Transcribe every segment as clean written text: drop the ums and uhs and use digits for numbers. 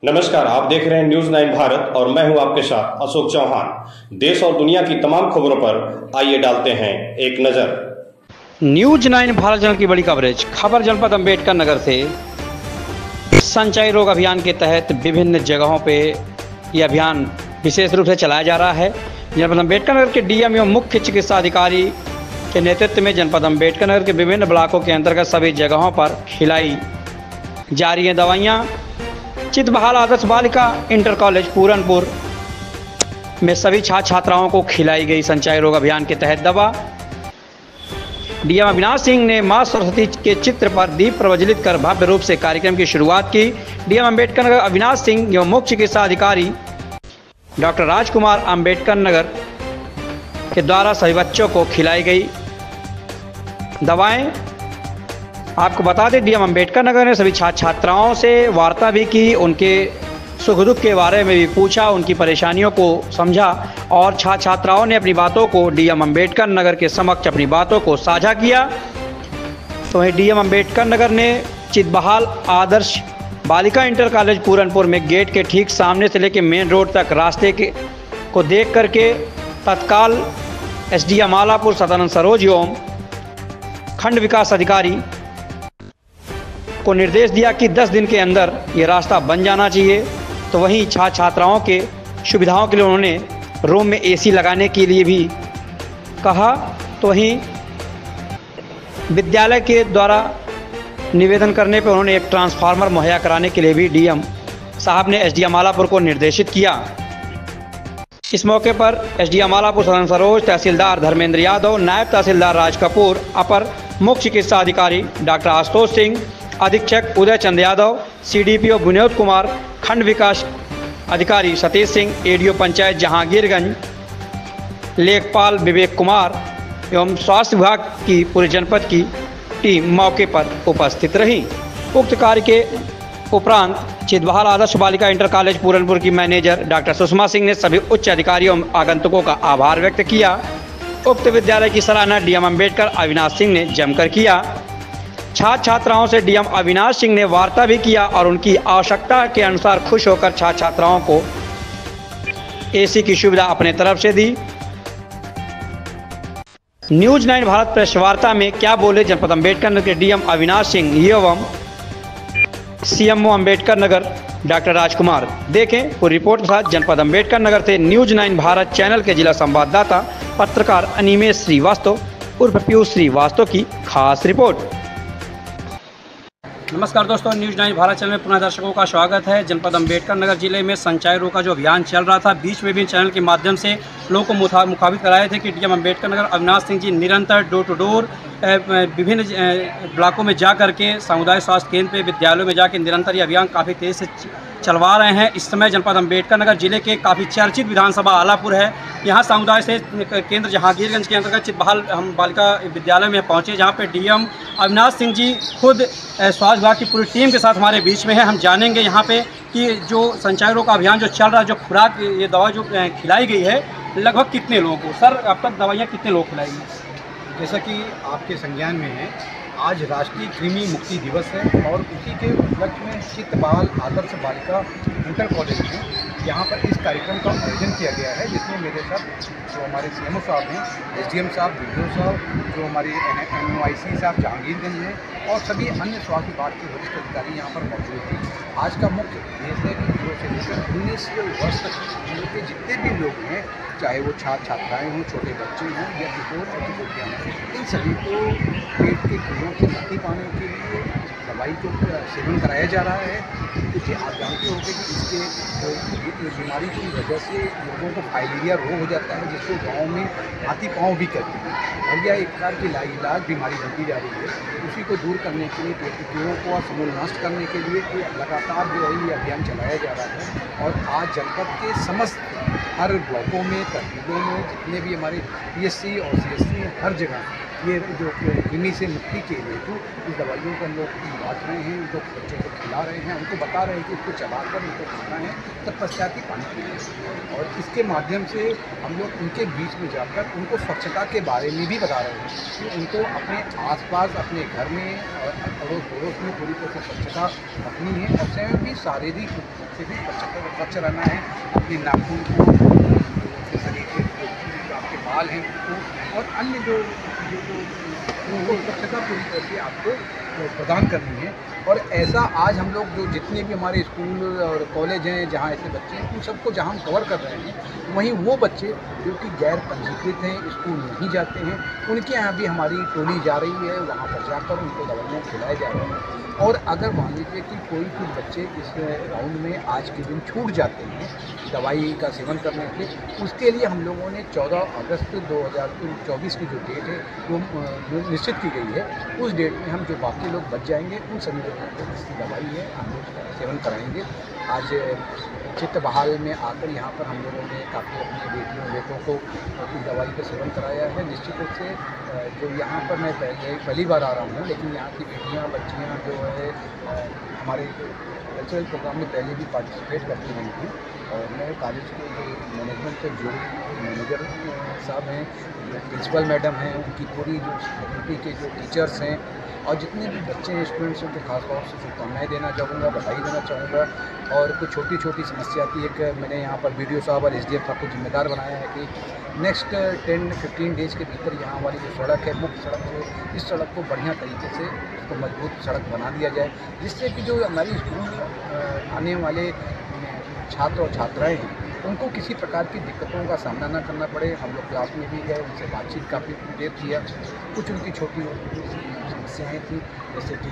नमस्कार, आप देख रहे हैं न्यूज 9 भारत और मैं हूं आपके साथ अशोक चौहान। देश और दुनिया की तमाम खबरों पर आइए डालते हैं एक नजर। न्यूज 9 भारत चैनल की बड़ी कवरेज। खबर जनपद अंबेडकर नगर से। संचारी रोग अभियान के तहत विभिन्न जगहों पे ये अभियान विशेष रूप से चलाया जा रहा है। जनपद अंबेडकर नगर के डीएम एवं मुख्य चिकित्सा अधिकारी के नेतृत्व में जनपद अंबेडकर नगर के विभिन्न ब्लॉकों के अंतर्गत सभी जगहों पर खिलाई जा रही हैं दवाइयाँ। चितबहाल आदर्श बालिका इंटर कॉलेज पूरनपुर में सभी छात्र छात्राओं को खिलाई गई संचारी रोग अभियान के तहत दवा। डीएम अविनाश सिंह ने मां सरस्वती के चित्र पर दीप प्रज्वलित कर भव्य रूप से कार्यक्रम की शुरुआत की। डीएम अम्बेडकर नगर अविनाश सिंह एवं मुख्य चिकित्सा अधिकारी डॉक्टर राजकुमार अम्बेडकर नगर के द्वारा सभी बच्चों को खिलाई गई दवाएं। आपको बता दें, डीएम अम्बेडकर नगर ने सभी छात्र छात्राओं से वार्ता भी की, उनके सुख दुख के बारे में भी पूछा, उनकी परेशानियों को समझा और छात्र छात्राओं ने अपनी बातों को डीएम अम्बेडकर नगर के समक्ष अपनी बातों को साझा किया। तो वहीं डीएम अम्बेडकर नगर ने चितबहाल आदर्श बालिका इंटर कॉलेज पूरनपुर में गेट के ठीक सामने से लेकर मेन रोड तक रास्ते को देख करके तत्काल एसडीएम आलापुर सदानंद सरोज एवं खंड विकास अधिकारी को निर्देश दिया कि 10 दिन के अंदर ये रास्ता बन जाना चाहिए। तो वहीं छात्र छात्राओं के सुविधाओं के लिए उन्होंने रूम में एसी लगाने के लिए भी कहा। तो वहीं विद्यालय के द्वारा निवेदन करने पर उन्होंने एक ट्रांसफार्मर मुहैया कराने के लिए भी डीएम साहब ने एसडीएम आलापुर को निर्देशित किया। इस मौके पर एसडीएम आलापुर सदानंद सरोज, तहसीलदार धर्मेंद्र यादव, नायब तहसीलदार राज कपूर, अपर मुख्य चिकित्सा अधिकारी डॉक्टर आशुतोष सिंह, अधीक्षक उदय चंद यादव, सीडीपीओ विनोद कुमार, खंड विकास अधिकारी सतीश सिंह, एडीओ पंचायत जहांगीरगंज लेखपाल विवेक कुमार एवं स्वास्थ्य विभाग की पूरे जनपद की टीम मौके पर उपस्थित रही। उक्त कार्य के उपरांत चितबहाल आदर्श बालिका इंटर कॉलेज पूरनपुर की मैनेजर डॉक्टर सुषमा सिंह ने सभी उच्च अधिकारियों एवं आगंतुकों का आभार व्यक्त किया। उक्त विद्यालय की सराहना डीएम अम्बेडकर अविनाश सिंह ने जमकर किया। छात्र छात्राओं से डीएम अविनाश सिंह ने वार्ता भी किया और उनकी आवश्यकता के अनुसार खुश होकर छात्र छात्राओं को एसी की सुविधा अपने तरफ से दी। न्यूज 9 भारत प्रेस वार्ता में क्या बोले जनपद अम्बेडकर नगर के डीएम अविनाश सिंह एवं सीएमओ अम्बेडकर नगर डॉक्टर राजकुमार। देखें पूरी रिपोर्ट के साथ जनपद अम्बेडकर नगर से न्यूज 9 भारत चैनल के जिला संवाददाता पत्रकार अनिमेश श्रीवास्तव उर्फ पीयूष श्रीवास्तव की खास रिपोर्ट। नमस्कार दोस्तों, न्यूज 9 भारत चैनल में पुनः दर्शकों का स्वागत है। जनपद अम्बेडकर नगर जिले में संचारी रोग का जो अभियान चल रहा था, बीच में भी चैनल के माध्यम से लोगों को मुखाबित कराए थे कि डीएम अम्बेडकर नगर अविनाश सिंह जी निरंतर डोर टू डोर विभिन्न ब्लॉकों में जा करके सामुदायिक स्वास्थ्य केंद्र पे विद्यालयों में जाकर निरंतर ये अभियान काफ़ी तेज़ से चलवा रहे हैं। इस समय जनपद अम्बेडकर नगर जिले के काफ़ी चर्चित विधानसभा आलापुर है। यहाँ सामुदायिक से केंद्र जहांगीरगंज के अंतर्गत चितबहाल हम बालिका विद्यालय में पहुँचे, जहाँ पे डीएम अविनाश सिंह जी खुद स्वास्थ्य विभाग की पूरी टीम के साथ हमारे बीच में है। हम जानेंगे यहाँ पे कि जो संचारी रोग का अभियान जो चल रहा है, जो खुराक ये दवा जो खिलाई गई है, लगभग कितने लोगों को सर अब तक दवाइयाँ कितने लोग खिलाई गई? जैसा कि आपके संज्ञान में है, आज राष्ट्रीय कृमि मुक्ति दिवस है और उसी के उपलक्ष्य में चितबहाल आदर्श बालिका इंटर कॉलेज में यहाँ पर इस कार्यक्रम का आयोजन किया गया है, जिसमें मेरे साथ जो हमारे सीएमओ साहब हैं, एसडीएम साहब, वीडियो साहब, जो हमारे एनओआईसी साहब जहांगीरगंज हैं और सभी अन्य स्वास्थ्य विभाग के वरिष्ठ अधिकारी यहाँ पर मौजूद हैं। आज का मुख्य उद्देश्य है कि 0 से लेकर 19 वर्ष तक उम्र के जितने भी लोग हैं, चाहे वो छात्र छात्राएँ हों, छोटे बच्चे हों या किशोर प्रतियोगियाँ हों, इन सभी को पेट के कीड़ों से मुक्ति पाने के लिए दवाई को सेवन कराया जा रहा है। क्योंकि आप जानते होंगे कि इसके बीमारी की वजह से लोगों को फाइलेरिया रोग हो जाता है, जिसको गाँव में हाथी पाँव भी कहते हैं और यह एक प्रकार की लाइलाज बीमारी बनती जा रही है। उसी को दूर करने के लिए, पेट के कीड़ों को समूल नष्ट करने के लिए लगातार जो है ये अभियान चलाया जा रहा है। और आज जनपद के समस्त हर ब्लॉकों में, तहसीलों में जितने भी हमारे पीएससी और सीएससी हर जगह ये जो कृमि से मुक्ति के लिए तो इस दवाइयों को हम लोग बांट रहे हैं, उनको बच्चों को खिला रहे हैं, उनको बता रहे हैं कि इसको चलाकर उनको खाना है, तत्पश्चात ही पानी पीना। और इसके माध्यम से हम लोग उनके बीच में जाकर उनको स्वच्छता के बारे में भी बता रहे हैं कि उनको अपने आसपास, अपने घर में और अड़ोस पड़ोस में पूरी तरह से स्वच्छता रखनी है और स्वयं भी शारीरिक से भी स्वच्छ रहना है। अपने नाखून को, अपने शरीर के जो आपके बाल हैं उनको, और अन्य जो उनको स्वच्छता पूरी तरह से आपको प्रदान करनी है। और ऐसा आज हम लोग जो जितने भी हमारे स्कूल और कॉलेज हैं जहाँ ऐसे बच्चे हैं, उन सबको जहाँ हम कवर कर रहे हैं, वहीं वो बच्चे जो कि गैर पंजीकृत हैं, स्कूल नहीं जाते हैं, उनके यहाँ भी हमारी टोली जा रही है। वहाँ पर जाकर उनको दवाइयाँ खिलाए जा रहे हैं। और अगर मान लीजिए कि कोई कुछ बच्चे इस राउंड में आज के दिन छूट जाते हैं दवाई का सेवन करने के लिए, उसके लिए हम लोगों ने 14 अगस्त 2024 की जो डेट है वो निश्चित की गई है। उस डेट में हम जो बाकी लोग बच जाएंगे उन सभी लोगों को इसकी दवाई है हम लोग सेवन कराएंगे। आज चित्त बहाल में आकर यहाँ पर हम लोगों ने काफ़ी अपने बेटियों बेटों को इस दवाई का सेवन कराया है। निश्चित रूप से जो यहाँ पर मैं पहली बार आ रहा हूँ, लेकिन यहाँ की बेटियाँ बच्चियाँ जो है हमारे कल्चरल प्रोग्राम में पहले भी पार्टिसिपेट करती रही थी। और मैं कॉलेज के जो मैनेजमेंट के जो मैनेजर साहब हैं, जो प्रिंसिपल मैडम हैं, उनकी पूरी जो फैकल्टी के जो टीचर्स हैं और जितने भी बच्चे हैं स्टूडेंट्स हैं, उनको खासतौर से शुभकामनाएँ देना चाहूँगा, बधाई देना चाहूँगा। और कुछ छोटी छोटी समस्या थी, एक मैंने यहाँ पर BDO साहब और SDM साहब को जिम्मेदार बनाया है कि नेक्स्ट 10-15 डेज़ के भीतर यहाँ वाली जो सड़क है, मुख्य सड़क है, इस सड़क को बढ़िया तरीके से उसको मजबूत सड़क बना दिया जाए, जिससे कि जो हमारी स्कूल आने वाले छात्र और छात्राएँ हैं उनको किसी प्रकार की दिक्कतों का सामना ना करना पड़े। हम लोग क्लास में भी गए, उनसे बातचीत काफ़ी देर किया। कुछ उनकी छोटी समस्याएँ थी, जैसे कि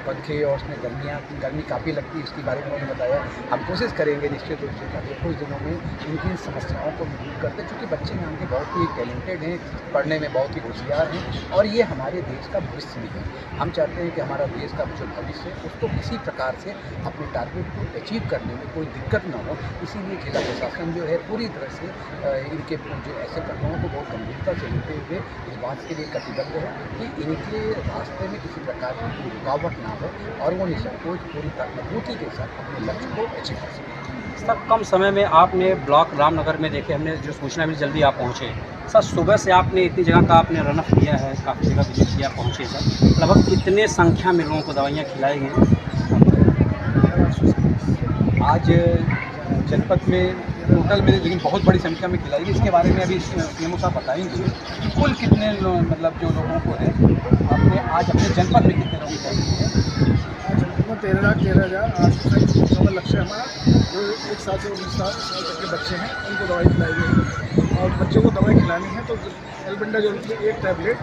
पंखे और उसमें गर्मी काफ़ी लगती है, इसके बारे में उन्होंने बताया। हम कोशिश करेंगे निश्चित रूप से ताकि कुछ दिनों में इनकी समस्याओं को दूर करते, क्योंकि बच्चे यहाँ के बहुत ही टैलेंटेड हैं, पढ़ने में बहुत ही होशियार हैं और ये हमारे देश का भविष्य भी है। हम चाहते हैं कि हमारा देश का जो भविष्य है उसको किसी प्रकार से अपने टारगेट को अचीव करने में कोई दिक्कत ना हो। इसीलिए जिला प्रशासन जो है पूरी तरह से इनके जो ऐसे घटनाओं को बहुत गंभीरता से लेते हुए इस बात के लिए कटिबद्ध है कि इनके रास्ते में किसी प्रकार की कोई रुकावट ना हो और वो निसंकोच पूरी मजबूती के साथ अपने लक्ष्य को अचीव कर सकें। सर, कम समय में आपने ब्लॉक रामनगर में देखे, हमने जो सूचना मिली जल्दी आप पहुँचे। सर, सुबह से आपने इतनी जगह का आपने रनअप किया है, काफ़ी जगह विजिट किया, पहुँचे सर, लगभग कितने संख्या में लोगों को दवाइयाँ खिलाई गई? आज जनपद में टोटल में, लेकिन बहुत बड़ी संख्या में खिलाई गई। इसके बारे में अभी CMO साहब बताएंगे कि कुल कितने मतलब जो लोगों को है आपने आज अपने जनपद में कितने लोगों को है। जनपद में 13,800 का लक्ष्य हमारा, जो 1 साल से 19 साल तक के बच्चे हैं उनको दवाई खिलाई गई। और बच्चों को दवाई खिलानी है तो एल्बेंडाजोल की 1 टैबलेट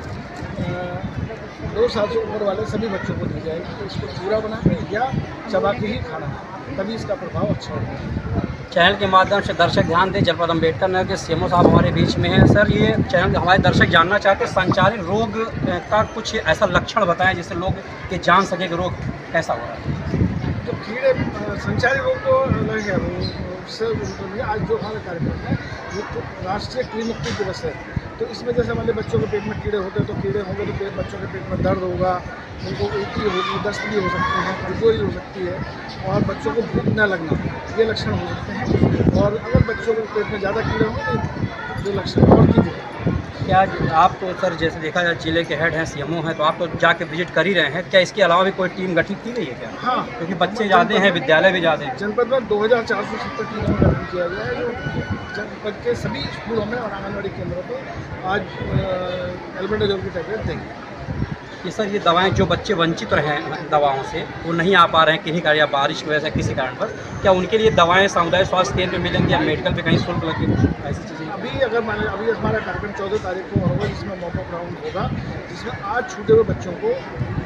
2 साल से ऊपर वाले सभी बच्चों को दी जाएगी। तो इसको पूरा बना के या चबा के ही खाना है, तभी इसका प्रभाव अच्छा होगा। चैनल के माध्यम से दर्शक ध्यान दें, जनपद अम्बेडकर नगर के CMO साहब हमारे बीच में हैं। सर, ये चैनल हमारे दर्शक जानना चाहते हैं, संचारी रोग का कुछ ऐसा लक्षण बताएं जिससे लोग ये जान सके कि रोग कैसा हो रहा है। तो कीड़े संचारी रोग तो अलग है, उससे आज जो हमारा कार्यक्रम है वो तो राष्ट्रीय कृमि मुक्ति दिवस है। तो इसमें जैसे हमारे बच्चों के पेट में कीड़े होते हैं, तो कीड़े होंगे तो बच्चों के पेट में दर्द होगा, उनको उल्टी होगी, दस्त भी हो सकते हैं, कमजोरी हो सकती है और बच्चों को भूख न लगना, ये लक्षण हो सकते हैं। और अगर बच्चों के पेट में ज़्यादा कीड़े होंगे तो जो लक्षण और की क्या आप तो सर जैसे देखा जाए जिले के हेड हैं, CMO हैं, तो आप तो जाके विजिट कर ही रहे हैं, क्या इसके अलावा भी कोई टीम गठित की गई है क्या? हाँ, क्योंकि बच्चे ज़्यादा हैं, विद्यालय भी ज़्यादा हैं। जनपद में 2470 टीमों का गठन किया गया है, जो जनपद के सभी स्कूलों में और आंगनबाड़ी केंद्रों पर आज एल्बेंडाजोल की टैबलेट देंगे। कि सर ये दवाएं जो बच्चे वंचित रहे दवाओं से, वो नहीं आ पा रहे हैं किन्हीं कारण या बारिश की वजह से किसी कारण पर, क्या उनके लिए दवाएं सामुदायिक स्वास्थ्य केंद्र में मिलेंगी या मेडिकल पे कहीं शुल्क लगे, ऐसी चीज़ें? अभी हमारा कार्यक्रम 14 तारीख को होगा, जिसमें मॉपअप राउंड होगा, जिसमें आज छूटे हुए बच्चों को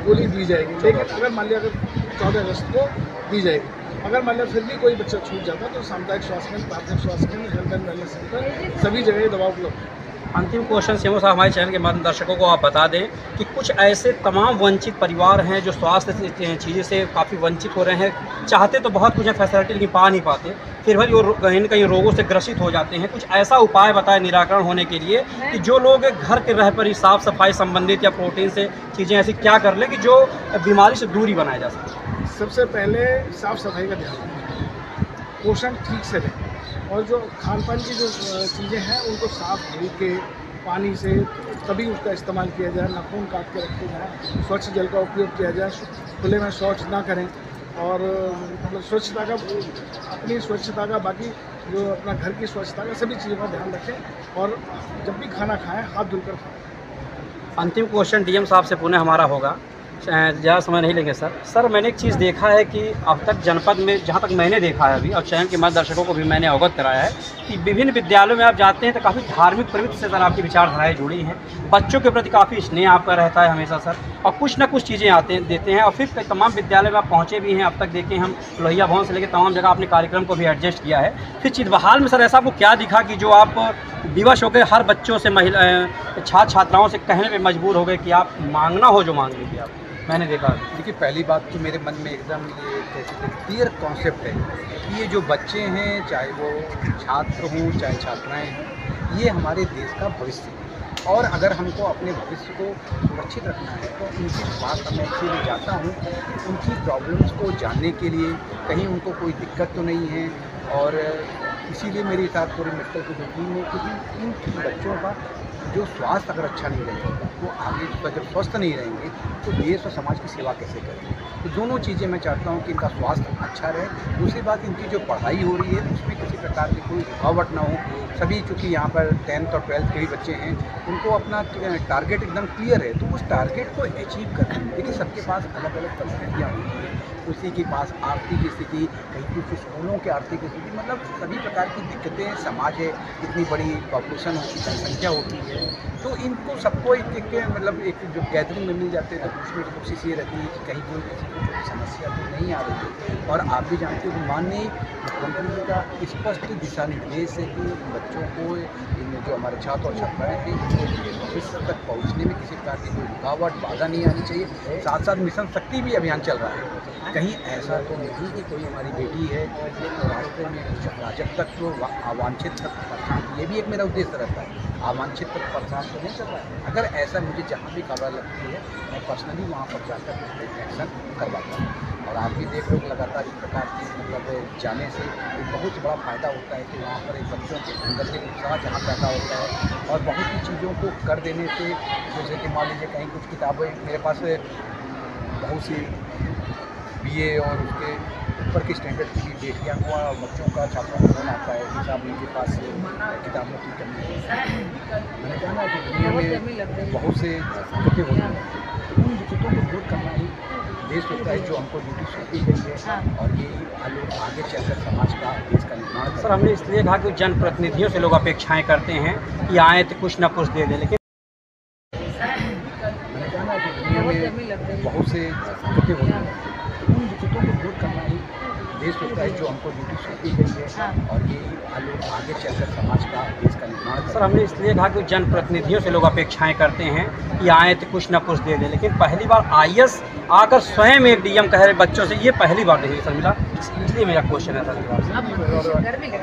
गोली दी जाएगी। लेकिन अगर मान लिया अगर 14 अगस्त को दी जाएगी, अगर मान लिया फिर भी कोई बच्चा छूट जाता तो सामुदायिक स्वास्थ्य केंद्र, प्राथमिक स्वास्थ्य केंद्र, हेल्थ एंड वेलनेस सेंटर सभी जगह दवा उपलब्ध है। अंतिम क्वेश्चन CMO साहब हमारे चैनल के माध्यम दर्शकों को आप बता दें कि कुछ ऐसे तमाम वंचित परिवार हैं जो स्वास्थ्य चीज़ें से काफ़ी वंचित हो रहे हैं, चाहते तो बहुत कुछ है फैसिलिटी लेकिन पा नहीं पाते, फिर भी वो कहीं न कहीं रोगों से ग्रसित हो जाते हैं। कुछ ऐसा उपाय बताएं निराकरण होने के लिए कि जो लोग घर के रह पर ही साफ़ सफाई संबंधित या प्रोटीन से चीज़ें ऐसी क्या कर लें कि जो बीमारी से दूरी बनाया जा सके। सबसे पहले साफ़ सफाई का ध्यान रखें, पोषण ठीक से लें और जो खान पान की जो चीज़ें हैं उनको साफ़ धो के पानी से तभी उसका इस्तेमाल किया जाए, नाखून काट के रखे जाए, स्वच्छ जल का उपयोग किया जाए, खुले में शौच ना करें और मतलब स्वच्छता का, अपनी स्वच्छता का, बाकी जो अपना घर की स्वच्छता का, सभी चीज़ों का ध्यान रखें और जब भी खाना खाएं हाथ धुलकर खाएं। अंतिम क्वेश्चन डीएम साहब से पुनः हमारा होगा, ज़्यादा समय नहीं लेंगे सर मैंने एक चीज़ देखा है कि अब तक जनपद में, जहाँ तक मैंने देखा है अभी, और चैनल के माध्यम दर्शकों को भी मैंने अवगत कराया है कि विभिन्न विद्यालयों में आप जाते हैं तो काफ़ी धार्मिक प्रवृत्ति से सर आपकी विचारधाराएँ जुड़ी हैं, बच्चों के प्रति काफ़ी स्नेह आपका रहता है हमेशा सर, और कुछ ना कुछ चीज़ें देते हैं, और फिर तमाम विद्यालय में आप पहुँचे भी हैं। अब तक देखें हम लोहिया भवन से लेकर तमाम जगह आपने कार्यक्रम को भी एडजस्ट किया है। फिर चितबहाल में सर ऐसा आपको क्या दिखा कि जो आप विवश होकर हर बच्चों से, महिला छात्र छात्राओं से कहने पर मजबूर हो गए कि आप मांगना हो जो मांग लीजिए? आप मैंने देखा, देखिए पहली बात तो मेरे मन में एकदम ये कैसे क्लियर कॉन्सेप्ट है कि ये जो बच्चे हैं, चाहे वो छात्र हों चाहे छात्राएं हों, ये हमारे देश का भविष्य है। और अगर हमको अपने भविष्य को सुरक्षित रखना है तो उनके पास मैं इसलिए जाता हूँ उनकी प्रॉब्लम्स को जानने के लिए, कहीं उनको कोई दिक्कत तो नहीं है। और इसीलिए मेरे साथ पूरी मेडिकल की टीम है, क्योंकि इन बच्चों का जो स्वास्थ्य अगर अच्छा नहीं रहेगा तो आगे जब स्वस्थ नहीं रहेंगे तो देश और समाज की सेवा कैसे करेंगे। तो दोनों चीज़ें मैं चाहता हूँ कि इनका स्वास्थ्य अच्छा रहे। दूसरी बात, इनकी जो पढ़ाई हो रही है उसमें किसी प्रकार की कोई रुकावट ना हो। सभी चूँकि यहाँ पर 10th और 12th के भी बच्चे हैं, उनको अपना टारगेट एकदम क्लियर है, तो उस टारगेट को अचीव करना है। देखिए सबके पास अलग अलग परिस्थितियाँ होती हैं, किसी के पास आर्थिक स्थिति, कहीं कुछ स्कूलों की आर्थिक स्थिति, मतलब सभी प्रकार की दिक्कतें, समाज है, इतनी बड़ी पॉपुलेशन होती है, जनसंख्या होती है, तो इनको सबको एक मतलब एक जो गैदरिंग में मिल जाते हैं तो उसमें कोशिश ये रहती है कि कहीं कोई किसी को कोई समस्या तो नहीं आ रही है। और आप भी जानते हो कि माननीय मुख्यमंत्री जी का स्पष्ट दिशा निर्देश है कि बच्चों को, जो हमारे छात्र और छात्राएँ थे, भविष्य तक पहुँचने में किसी प्रकार की कोई रुकावट, बाधा नहीं आनी चाहिए। साथ साथ मिशन शक्ति भी अभियान चल रहा है, कहीं ऐसा तो नहीं कि कोई हमारी बेटी है रास्ते में कुछ अराजक तक तो अवांछित तक परेशान, ये भी एक मेरा उद्देश्य रहता है, अवांछित तक परेशान तो नहीं चल रहा है। अगर ऐसा मुझे जहाँ भी खबर लगती है मैं पर्सनली वहाँ पर जाकर एक्शन करवाता हूँ। और आप भी देख रहे हो लगातार इस प्रकार की मतलब जाने से एक बहुत बड़ा फ़ायदा होता है कि वहाँ पर एक बच्चों के अंदर से उत्साह जहाँ पैदा होता है, और बहुत सी चीज़ों को कर देने से, जैसे कि मान लीजिए कहीं कुछ किताबें मेरे पास बहुत सी BA और उसके ऊपर की स्टैंडर्ड की भी बेटियाँ हुआ, बच्चों का, छात्रों का फोन आता है कि साहब इनके पास किताबों की कमी है। मैंने कहा ना कि दुनिया में बहुत से दिक्कतें होती हैं, उन दिक्कतों को दूर करना ही देश होता है जो हमको ड्यूटी सौंपी गई है, और ये आगे चलकर समाज का, देश का निर्माण। सर हमने इसलिए कहा कि जनप्रतिनिधियों से लोग अपेक्षाएँ करते हैं कि आए तो कुछ ना कुछ दे दें, लेकिन मैंने कहा ना कि दुनिया में बहुत से दिक्कतें होती हैं, उन दिक्कतों को दूर करना ही देश होता है जो हमको ड्यूटी सौंपी गई है, और ये आगे चलकर समाज का, देश का निर्माण। सर हमने इसलिए कहा कि जनप्रतिनिधियों से लोग अपेक्षाएं करते हैं कि आए तो कुछ ना कुछ दे दें, लेकिन पहली बार IAS आकर स्वयं एक DM कह रहे बच्चों से, ये पहली बार देखिए सर मिला, इसलिए मेरा क्वेश्चन है सर।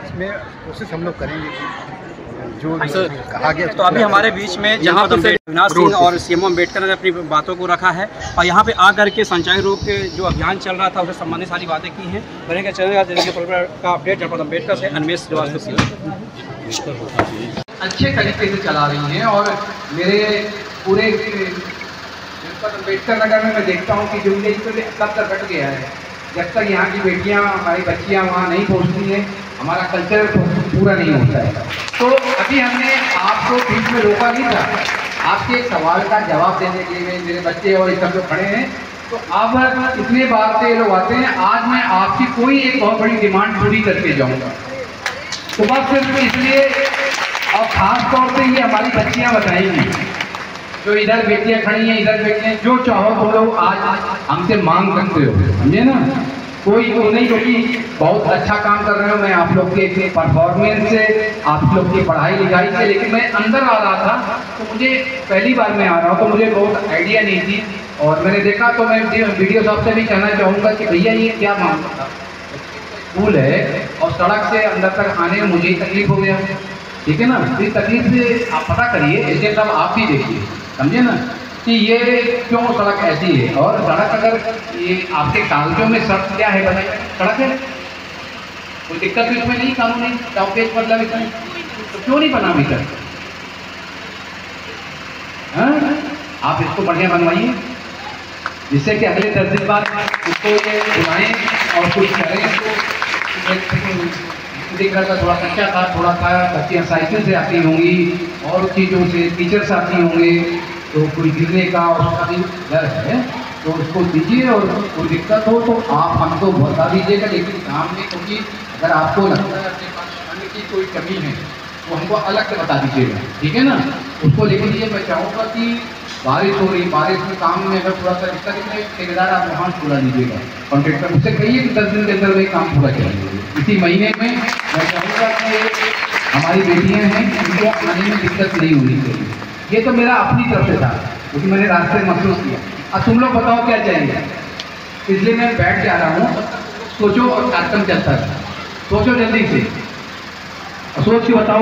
इसमें कोशिश हम लोग करेंगे कि जो कहा गया। तो अभी हमारे बीच में जहाँ पर अविनाश सिंह और CMO अम्बेडकर ने अपनी बातों को रखा है, और यहाँ पे आकर के संचारी रोग के जो अभियान चल रहा था उससे संबंधित सारी बातें की हैं। बनेगा चैनल का अपडेट जनपद अम्बेडकर से अन्वेष श्रीवास्तव अच्छे तरीके से चला रही हैं। और मेरे पूरे जनपद अम्बेडकर नगर में मैं देखता हूँ कि जो तब तक घट गया है, जब तक यहाँ की बेटियाँ, हमारी बच्चियाँ वहाँ नहीं पहुँचती हैं, हमारा कल्चर पूरा नहीं होता है। तो अभी हमने आपको बीच में रोका नहीं था, आपके एक सवाल का जवाब देने के लिए मेरे बच्चे और ये सब जो खड़े हैं, तो अब इतने बार से लोग आते हैं, आज मैं आपकी कोई एक बहुत बड़ी डिमांड पूरी करके जाऊंगा। तो बस सिर्फ इसलिए, और ख़ास तौर से ये हमारी बच्चियाँ बताएंगी, जो इधर बेटियाँ खड़ी हैं, इधर बेटियाँ, जो चाहो तो लोग आज हमसे मांग सकते हो, समझे ना, कोई वो नहीं, क्योंकि बहुत अच्छा काम कर रहे हो। मैं आप लोग के परफॉर्मेंस से, आप लोग की पढ़ाई लिखाई से, लेकिन मैं अंदर आ रहा था तो मुझे पहली बार मैं आ रहा हूँ तो मुझे बहुत आइडिया नहीं थी, और मैंने देखा तो मैं वीडियो साहब से भी कहना चाहूँगा कि भैया ये क्या मामला था, स्कूल है और सड़क से अंदर तक आने में मुझे ही तकलीफ हो गया, ठीक है ना। तो इस तकलीफ से आप पता करिए, ऐसे सब आप भी देखिए, समझे ना, कि ये क्यों सड़क ऐसी है। और सड़क अगर ये आपके कागजों में सड़क क्या है बताइए, सड़क है, कोई दिक्कत तो इसमें नहीं, कानूनी टॉपेज मतलब इसमें, तो क्यों नहीं बना अभी तक? आप इसको बढ़िया बनवाइए, जिससे कि अगले 10 दिन बाद उसको ये बुलाएं और कुछ करें। तो देखा था थोड़ा कच्चा था, थोड़ा सा बच्चियाँ साइकिल से आती होंगी और चीज़ों से टीचर्स आती होंगे, तो कोई गिरने का उसका भी डर है, तो उसको दीजिए और कोई दिक्कत हो तो आप हमको बता दीजिएगा। लेकिन काम में क्योंकि अगर आपको लगता है अपने पास खाने की कोई कमी है तो हमको अलग से बता दीजिएगा, ठीक है ना। उसको लेकिन ये मैं चाहूँगा कि बारिश हो रही, बारिश में काम में अगर थोड़ा सा दिक्कत है, ठेकेदार आप वहाँ पूरा लीजिएगा, कॉन्ट्रेक्टर उससे कहिए कि 10 दिन के अंदर में काम पूरा कराइए। इसी महीने में मैं चाहूँगा कि हमारी बेटियाँ हैं उनको आने में दिक्कत नहीं होनी चाहिए। ये तो मेरा अपनी तरफ से था क्योंकि मैंने रास्ते में महसूस किया। अब तुम लोग बताओ क्या चाहिए, इसलिए मैं बैठ जा रहा हूँ। सोचो और कार्यक्रम चलता है, सोचो जल्दी से, सोच के बताओ।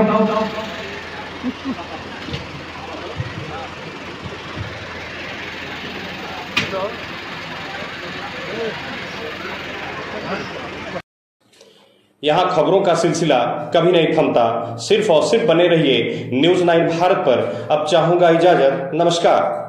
यहाँ खबरों का सिलसिला कभी नहीं थमता। सिर्फ और सिर्फ बने रहिए न्यूज़ 9 भारत पर। अब चाहूंगा इजाजत, नमस्कार।